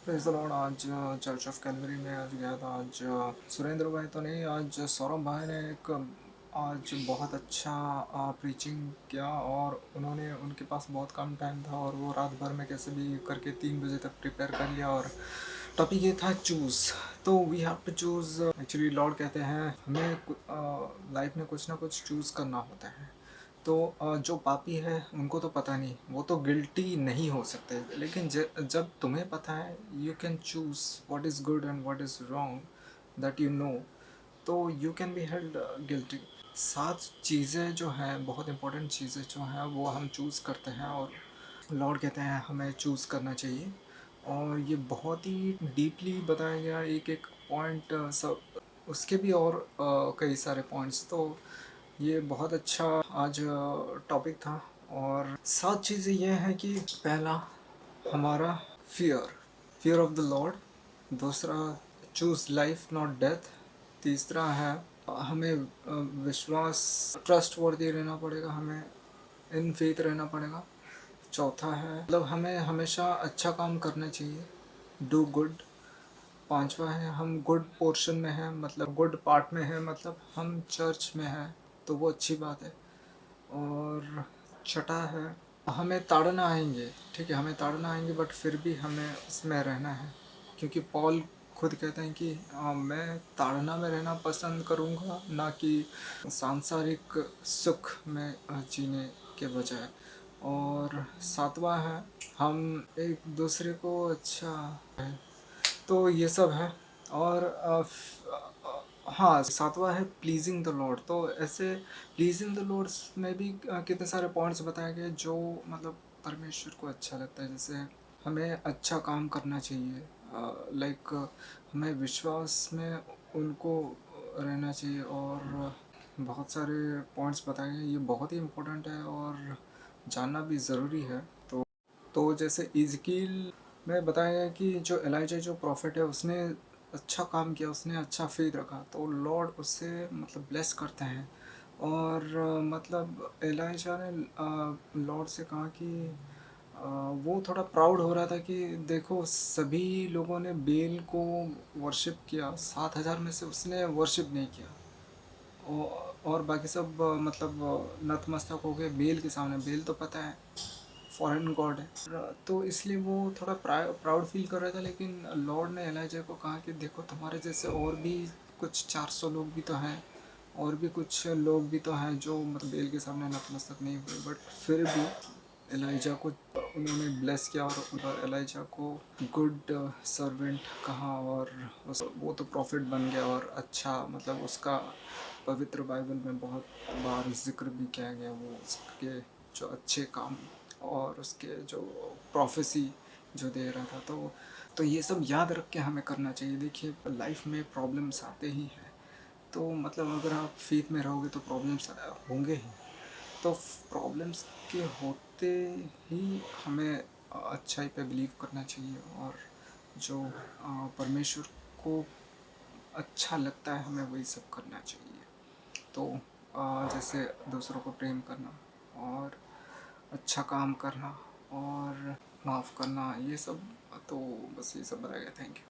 Praise the Lord. आज church of Calvary में आज गया था। आज सुरेंद्र भाई तो नहीं, आज सौरभ भाई ने एक आज बहुत अच्छा प्रीचिंग किया। और उन्होंने उनके पास बहुत कम टाइम था और वो रात भर में कैसे भी करके 3 बजे तक प्रिपेयर कर लिया। और टॉपिक ये था चूज़। तो we have to choose. Actually Lord कहते हैं हमें लाइफ में कुछ ना कुछ चूज़ करना होता है। तो जो पापी है उनको तो पता नहीं, वो तो गिल्टी नहीं हो सकते। लेकिन जब तुम्हें पता है, you can choose what is good and what is wrong, that you know, तो you can be held guilty. 7 चीज़ें जो हैं, बहुत इंपॉर्टेंट चीज़ें जो हैं, वो हम चूज़ करते हैं। और लॉर्ड कहते हैं हमें चूज़ करना चाहिए। और ये बहुत ही डीपली बताया गया, एक एक पॉइंट सब, उसके भी और कई सारे पॉइंट्स। तो ये बहुत अच्छा आज टॉपिक था। और 7 चीज़ें ये हैं कि पहला, हमारा fear, fear of the Lord. दूसरा, चूज़ लाइफ नॉट डेथ। तीसरा है हमें विश्वास, ट्रस्ट वर्दी रहना पड़ेगा, हमें इन फेथ रहना पड़ेगा। चौथा है मतलब हमें हमेशा अच्छा काम करना चाहिए, डू गुड। पांचवा है हम गुड पोर्शन में हैं, मतलब गुड पार्ट में हैं, मतलब हम चर्च में हैं, तो वो अच्छी बात है। और छठा है हमें ताड़ना आएंगे, ठीक है, हमें ताड़ना आएंगे, बट फिर भी हमें उसमें रहना है। क्योंकि पॉल खुद कहते हैं कि मैं ताड़ना में रहना पसंद करूँगा, ना कि सांसारिक सुख में जीने के बजाय। और सातवां है हम एक दूसरे को अच्छा है। तो ये सब है। और हाँ, सातवां है प्लीजिंग द लॉर्ड। तो ऐसे प्लीजिंग द लॉर्ड में भी कितने सारे पॉइंट्स बताए गए जो मतलब परमेश्वर को अच्छा लगता है। जैसे हमें अच्छा काम करना चाहिए, लाइक हमें विश्वास में उनको रहना चाहिए। और बहुत सारे पॉइंट्स बताए गए, ये बहुत ही इम्पोर्टेंट है और जानना भी ज़रूरी है। तो जैसे इज़कील में बताया गया कि जो एलाइजा जो प्रॉफिट है, उसने अच्छा काम किया, उसने अच्छा फेथ रखा, तो लॉर्ड उससे मतलब ब्लेस करते हैं। और मतलब एलाइजा ने लॉर्ड से कहा कि वो थोड़ा प्राउड हो रहा था कि देखो सभी लोगों ने बेल को वर्शिप किया, 7,000 में से उसने वर्शिप नहीं किया। और बाकी सब मतलब नतमस्तक हो गए बेल के सामने। बेल तो पता है फॉरेन गॉड है, तो इसलिए वो थोड़ा प्राउड फील कर रहा था। लेकिन लॉर्ड ने एलाइजा को कहा कि देखो तुम्हारे जैसे और भी कुछ 400 लोग भी तो हैं, और भी कुछ लोग भी तो हैं जो मतलब बेल के सामने नतमस्तक नहीं हुए, बट फिर भी एलाइजा को उन्होंने ब्लेस किया और एलाइजा को गुड सर्वेंट कहा। और वो तो प्रॉफिट बन गया। और अच्छा मतलब उसका पवित्र बाइबल में बहुत बार जिक्र भी किया गया, वो उसके जो अच्छे काम और उसके जो प्रोफेसी जो दे रहा था। तो ये सब याद रख के हमें करना चाहिए। देखिए लाइफ में प्रॉब्लम्स आते ही हैं, तो मतलब अगर आप फेथ में रहोगे तो प्रॉब्लम्स होंगे ही। तो प्रॉब्लम्स के होते ही हमें अच्छाई पे बिलीव करना चाहिए। और जो परमेश्वर को अच्छा लगता है हमें वही सब करना चाहिए। तो जैसे दूसरों को प्रेम करना और अच्छा काम करना और माफ़ करना, ये सब। तो बस ये सब बताया गया। Thank you.